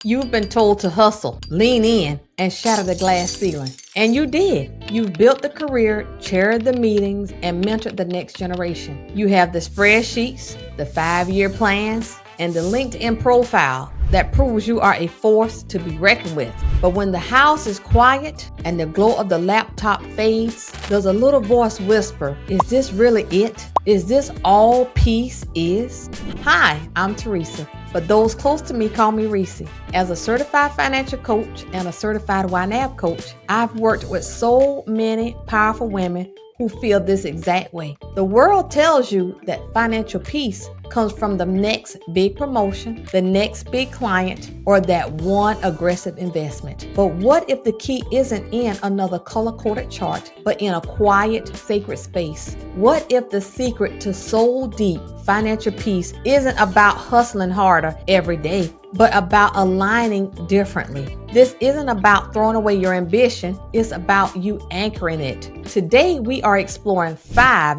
You've been told to hustle, lean in, and shatter the glass ceiling. And you did. You've built the career, chaired the meetings, and mentored the next generation. You have the spreadsheets, the 5-year plans, and the LinkedIn profile that proves you are a force to be reckoned with. But when the house is quiet and the glow of the laptop fades, does a little voice whisper, "Is this really it? Is this all peace is?" Hi, I'm Teresa, but those close to me call me Reese. As a certified financial coach and a certified YNAB coach, I've worked with so many powerful women who feel this exact way. The world tells you that financial peace comes from the next big promotion, the next big client, or that one aggressive investment. But what if the key isn't in another color-coded chart, but in a quiet, sacred space? What if the secret to soul deep financial peace isn't about hustling harder every day, but about aligning differently? This isn't about throwing away your ambition. It's about you anchoring it. Today, we are exploring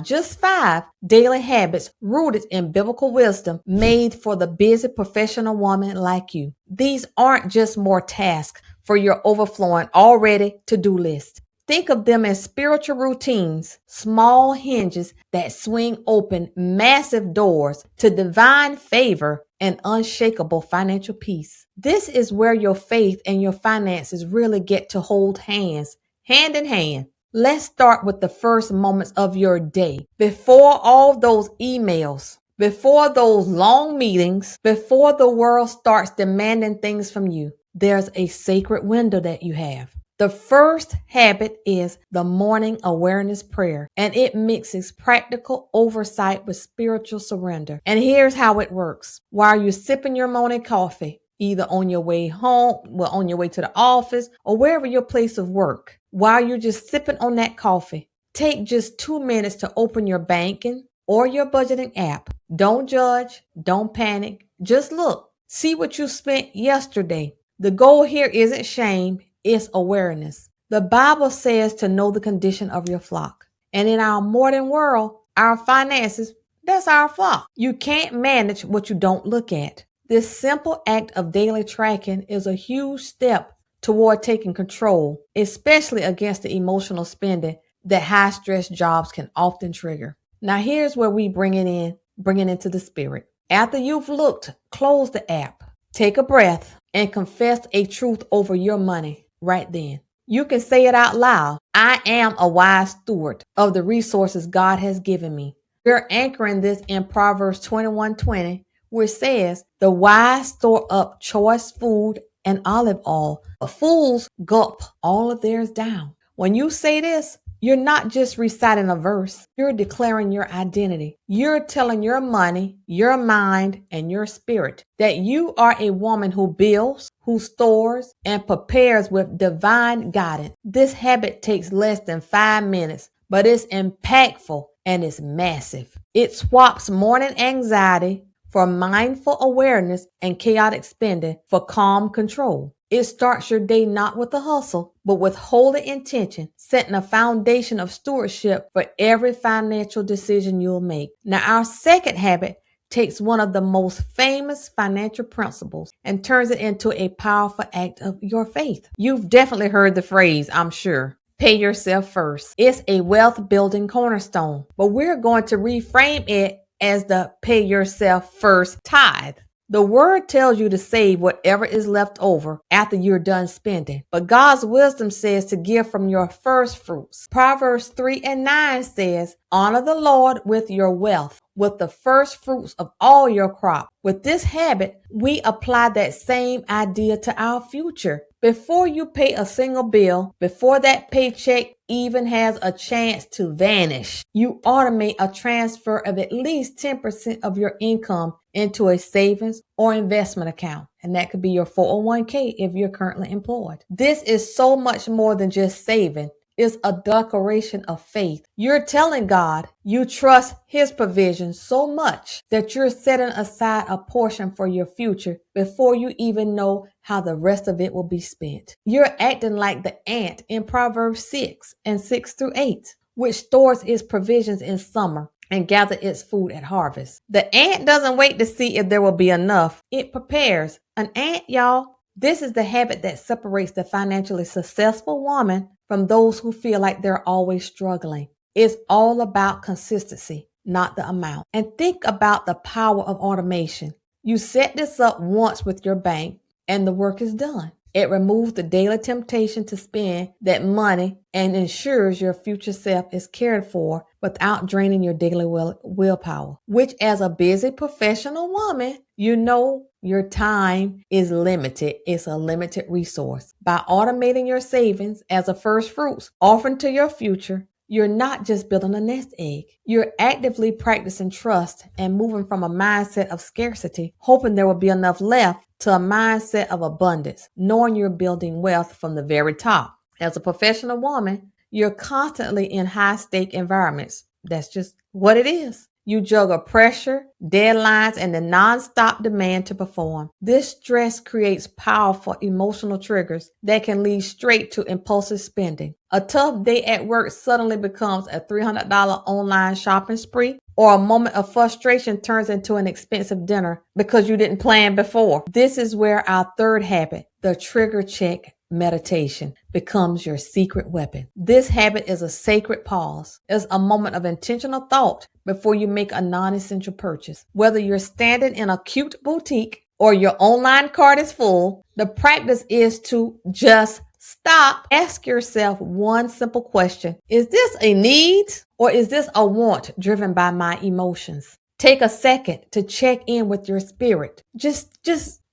just five daily habits rooted in biblical wisdom made for the busy professional woman like you. These aren't just more tasks for your overflowing already to-do list. Think of them as spiritual routines, small hinges that swing open massive doors to divine favor and unshakable financial peace. This is where your faith and your finances really get to hold hands, hand in hand. Let's start with the first moments of your day. Before all those emails, before those long meetings, before the world starts demanding things from you, there's a sacred window that you have. The first habit is the morning awareness prayer, and it mixes practical oversight with spiritual surrender. And here's how it works. While you're sipping your morning coffee, either on your way home, on your way to the office, or wherever your place of work, while you're just sipping on that coffee, take just 2 minutes to open your banking or your budgeting app. Don't judge, don't panic, just look. See what you spent yesterday. The goal here isn't shame, it's awareness. The Bible says to know the condition of your flock. And in our modern world, our finances, that's our flock. You can't manage what you don't look at. This simple act of daily tracking is a huge step toward taking control, especially against the emotional spending that high-stress jobs can often trigger. Now here's where we bring it into the spirit. After you've looked, close the app, take a breath, and confess a truth over your money right then. You can say it out loud. I am a wise steward of the resources God has given me. We're anchoring this in Proverbs 21:20, which says, the wise store up choice food and olive oil, but fools gulp all of theirs down. When you say this, you're not just reciting a verse, you're declaring your identity. You're telling your money, your mind, and your spirit that you are a woman who builds, who stores, and prepares with divine guidance. This habit takes less than 5 minutes, but it's impactful and it's massive. It swaps morning anxiety for mindful awareness and chaotic spending for calm control. It starts your day not with a hustle, but with holy intention, setting a foundation of stewardship for every financial decision you'll make. Now, our second habit takes one of the most famous financial principles and turns it into a powerful act of your faith. You've definitely heard the phrase, I'm sure. Pay yourself first. It's a wealth building cornerstone, but we're going to reframe it as the pay yourself first tithe. The word tells you to save whatever is left over after you're done spending. But God's wisdom says to give from your first fruits. Proverbs 3:9 says, honor the Lord with your wealth, with the first fruits of all your crop. With this habit, we apply that same idea to our future. Before you pay a single bill, before that paycheck even has a chance to vanish, you automate a transfer of at least 10% of your income into a savings or investment account. And that could be your 401k if you're currently employed. This is so much more than just saving. It's a declaration of faith. You're telling God you trust His provision so much that you're setting aside a portion for your future before you even know how the rest of it will be spent. You're acting like the ant in Proverbs 6:6-8, which stores its provisions in summer and gather its food at harvest. The ant doesn't wait to see if there will be enough. It prepares. An ant, y'all, This is the habit that separates the financially successful woman from those who feel like they're always struggling. It's all about consistency, not the amount. And think about the power of automation. You set this up once with your bank and the work is done. It removes the daily temptation to spend that money and ensures your future self is cared for without draining your daily willpower, which as a busy professional woman, you know your time is limited. It's a limited resource. By automating your savings as a first fruits offering to your future, you're not just building a nest egg. You're actively practicing trust and moving from a mindset of scarcity, hoping there will be enough left, to a mindset of abundance, knowing you're building wealth from the very top. As a professional woman, you're constantly in high-stake environments. That's just what it is. You juggle pressure, deadlines, and the non-stop demand to perform. This stress creates powerful emotional triggers that can lead straight to impulsive spending. A tough day at work suddenly becomes a $300 online shopping spree, or a moment of frustration turns into an expensive dinner because you didn't plan before. This is where our third habit, the trigger check meditation, becomes your secret weapon. This habit is a sacred pause. It's a moment of intentional thought before you make a non-essential purchase. Whether you're standing in a cute boutique or your online cart is full, the practice is to just stop. Ask yourself one simple question. Is this a need or is this a want driven by my emotions? Take a second to check in with your spirit. Just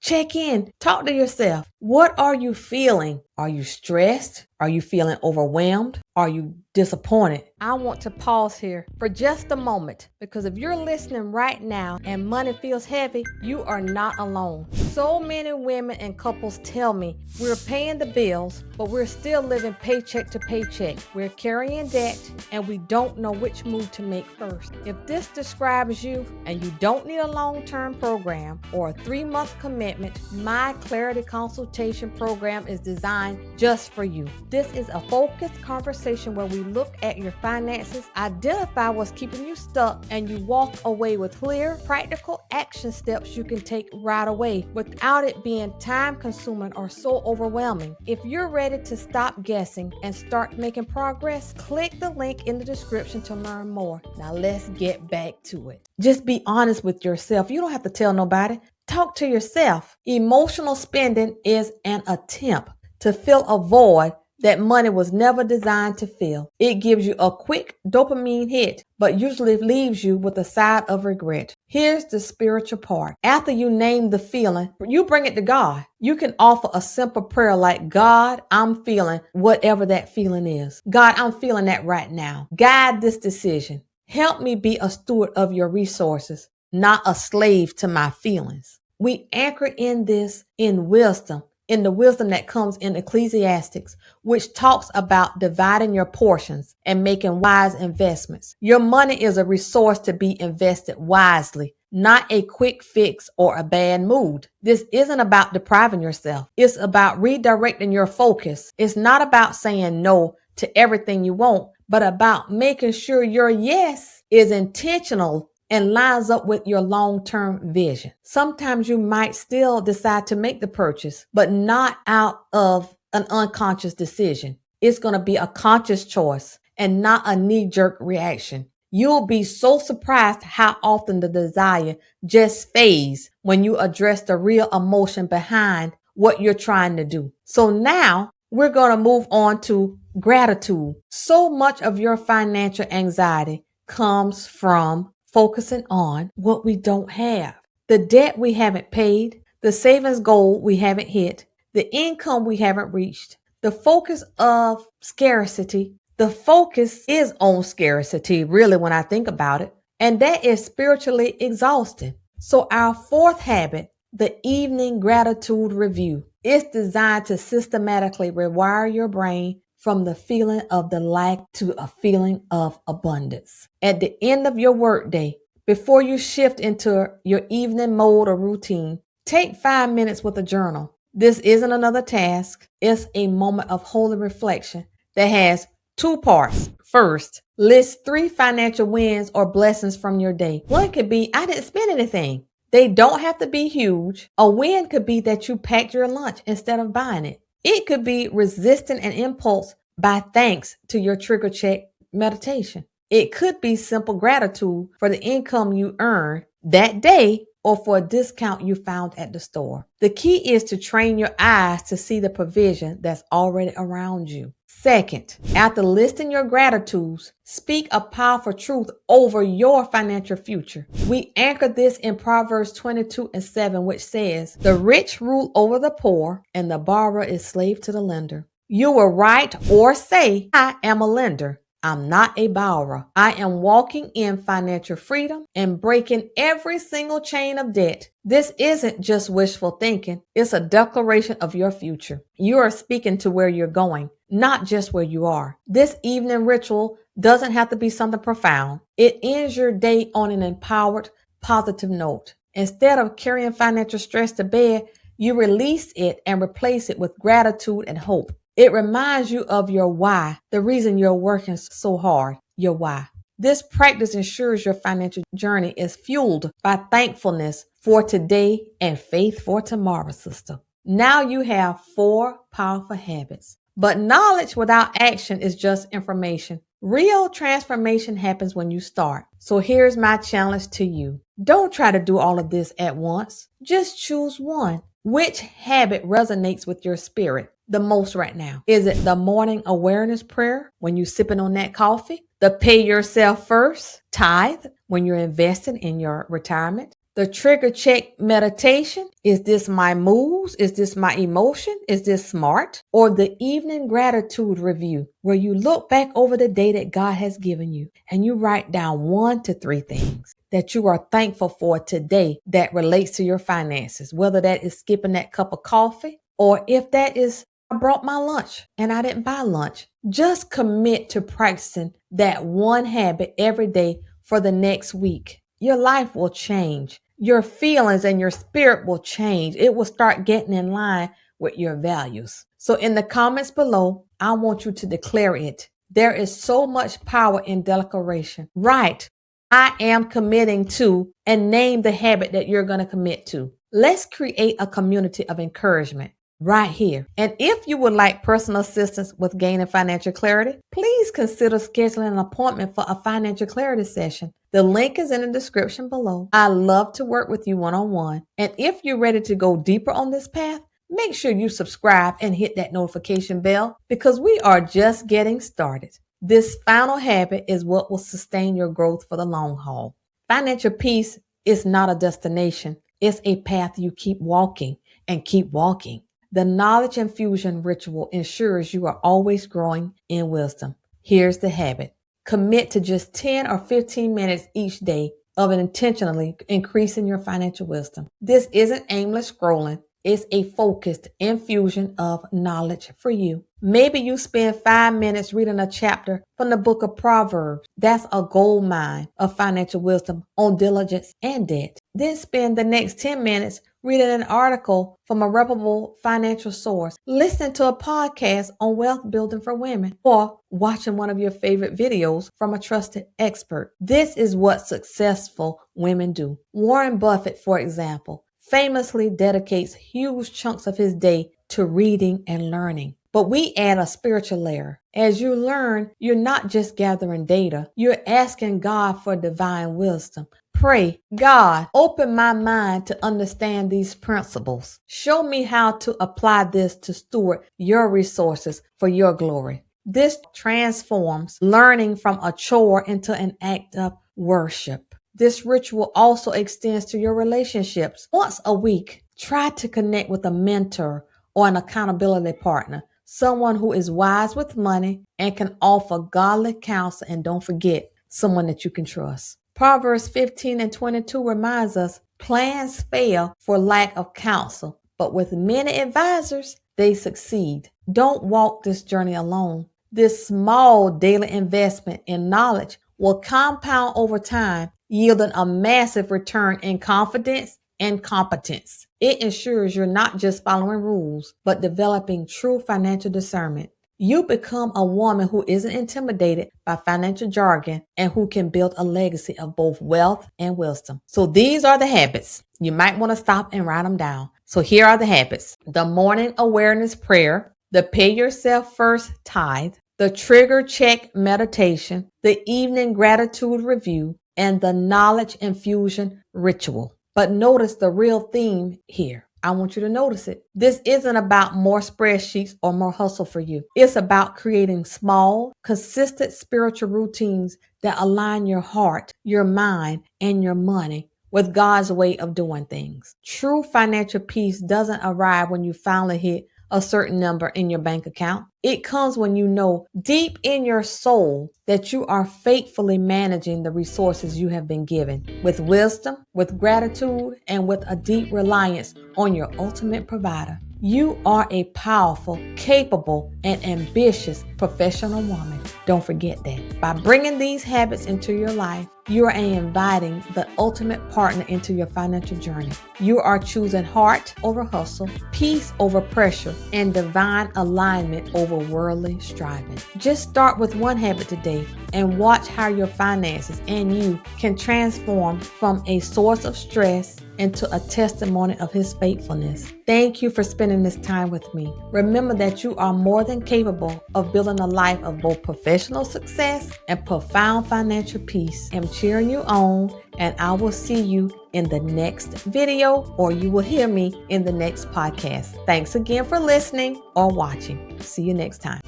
check in. Talk to yourself. What are you feeling? Are you stressed? Are you feeling overwhelmed? Are you disappointed? I want to pause here for just a moment, because if you're listening right now and money feels heavy, you are not alone. So many women and couples tell me we're paying the bills, but we're still living paycheck to paycheck. We're carrying debt and we don't know which move to make first. If this describes you and you don't need a long-term program or a 3-month commitment, my Clarity Consultation program is designed just for you. This is a focused conversation where we look at your finances, identify what's keeping you stuck, and you walk away with clear, practical action steps you can take right away without it being time-consuming or so overwhelming. If you're ready to stop guessing and start making progress, click the link in the description to learn more. Now let's get back to it. Just be honest with yourself. You don't have to tell nobody. Talk to yourself. Emotional spending is an attempt to fill a void that money was never designed to fill. It gives you a quick dopamine hit, but usually leaves you with a side of regret. Here's the spiritual part. After you name the feeling, you bring it to God. You can offer a simple prayer like, God, I'm feeling whatever that feeling is. God, I'm feeling that right now. Guide this decision. Help me be a steward of your resources, not a slave to my feelings. We anchor in this in wisdom, in the wisdom that comes in Ecclesiastes, which talks about dividing your portions and making wise investments. Your money is a resource to be invested wisely, not a quick fix or a bad mood. This isn't about depriving yourself. It's about redirecting your focus. It's not about saying no to everything you want, but about making sure your yes is intentional and lines up with your long-term vision. Sometimes you might still decide to make the purchase, but not out of an unconscious decision. It's going to be a conscious choice and not a knee-jerk reaction. You'll be so surprised how often the desire just fades when you address the real emotion behind what you're trying to do. So now we're going to move on to gratitude. So much of your financial anxiety comes from focusing on what we don't have, the debt we haven't paid, the savings goal we haven't hit, the income we haven't reached, the focus of scarcity. The focus is on scarcity, really, when I think about it, and that is spiritually exhausting. So our fourth habit, the evening gratitude review, is designed to systematically rewire your brain from the feeling of the lack to a feeling of abundance. At the end of your workday, before you shift into your evening mode or routine, take 5 minutes with a journal. This isn't another task. It's a moment of holy reflection that has 2 parts. First, list 3 financial wins or blessings from your day. One could be, I didn't spend anything. They don't have to be huge. A win could be that you packed your lunch instead of buying it. It could be resisting an impulse by thanks to your trigger check meditation. It could be simple gratitude for the income you earned that day or for a discount you found at the store. The key is to train your eyes to see the provision that's already around you. Second, after listing your gratitudes, speak a powerful truth over your financial future. We anchor this in Proverbs 22:7, which says, "The rich rule over the poor, and the borrower is slave to the lender." You will write or say, "I am a lender. I'm not a borrower. I am walking in financial freedom and breaking every single chain of debt." This isn't just wishful thinking. It's a declaration of your future. You are speaking to where you're going, not just where you are. This evening ritual doesn't have to be something profound. It ends your day on an empowered, positive note. Instead of carrying financial stress to bed, you release it and replace it with gratitude and hope. It reminds you of your why, the reason you're working so hard, your why. This practice ensures your financial journey is fueled by thankfulness for today and faith for tomorrow, sister. Now you have 4 powerful habits. But knowledge without action is just information. Real transformation happens when you start. So here's my challenge to you. Don't try to do all of this at once. Just choose one. Which habit resonates with your spirit the most right now? Is it the morning awareness prayer when you're sipping on that coffee? The pay yourself first tithe when you're investing in your retirement? The trigger check meditation? Is this my moves? Is this my emotion? Is this smart? Or the evening gratitude review where you look back over the day that God has given you and you write down 1 to 3 things that you are thankful for today that relates to your finances, whether that is skipping that cup of coffee or if that is, I brought my lunch and I didn't buy lunch. Just commit to practicing that one habit every day for the next week. Your life will change. Your feelings and your spirit will change. It will start getting in line with your values. So in the comments below, I want you to declare it. There is so much power in declaration. Right. I am committing to, and name the habit that you're going to commit to. Let's create a community of encouragement right here. And if you would like personal assistance with gaining financial clarity, please consider scheduling an appointment for a financial clarity session. The link is in the description below. I love to work with you one-on-one. And if you're ready to go deeper on this path, make sure you subscribe and hit that notification bell because we are just getting started. This final habit is what will sustain your growth for the long haul. Financial peace is not a destination. It's a path you keep walking and keep walking. The knowledge infusion ritual ensures you are always growing in wisdom. Here's the habit. Commit to just 10 or 15 minutes each day of intentionally increasing your financial wisdom. This isn't aimless scrolling. It's a focused infusion of knowledge for you. Maybe you spend 5 minutes reading a chapter from the book of Proverbs. That's a gold mine of financial wisdom on diligence and debt. Then spend the next 10 minutes reading an article from a reputable financial source, listening to a podcast on wealth building for women, or watching one of your favorite videos from a trusted expert. This is what successful women do. Warren Buffett, for example, famously dedicates huge chunks of his day to reading and learning. But we add a spiritual layer. As you learn, you're not just gathering data, you're asking God for divine wisdom. Pray, God, open my mind to understand these principles. Show me how to apply this to steward your resources for your glory. This transforms learning from a chore into an act of worship. This ritual also extends to your relationships. Once a week, try to connect with a mentor or an accountability partner, someone who is wise with money and can offer godly counsel. And don't forget, someone that you can trust. Proverbs 15:22 reminds us, plans fail for lack of counsel, but with many advisors, they succeed. Don't walk this journey alone. This small daily investment in knowledge will compound over time, yielding a massive return in confidence and competence. It ensures you're not just following rules, but developing true financial discernment. You become a woman who isn't intimidated by financial jargon and who can build a legacy of both wealth and wisdom. So these are the habits. You might want to stop and write them down. So here are the habits: the morning awareness prayer, the pay yourself first tithe, the trigger check meditation, the evening gratitude review, and the knowledge infusion ritual. But notice the real theme here. I want you to notice it. This isn't about more spreadsheets or more hustle for you. It's about creating small, consistent spiritual routines that align your heart, your mind, and your money with God's way of doing things. True financial peace doesn't arrive when you finally hit a certain number in your bank account. It comes when you know deep in your soul that you are faithfully managing the resources you have been given with wisdom, with gratitude, and with a deep reliance on your ultimate provider. You are a powerful, capable, and ambitious professional woman. Don't forget that. By bringing these habits into your life, you are inviting the ultimate partner into your financial journey. You are choosing heart over hustle, peace over pressure, and divine alignment over worldly striving. Just start with one habit today and watch how your finances and you can transform from a source of stress into a testimony of His faithfulness. Thank you for spending this time with me. Remember that you are more than capable of building a life of both professional success and profound financial peace. I'm cheering you on, and I will see you in the next video, or you will hear me in the next podcast. Thanks again for listening or watching. See you next time.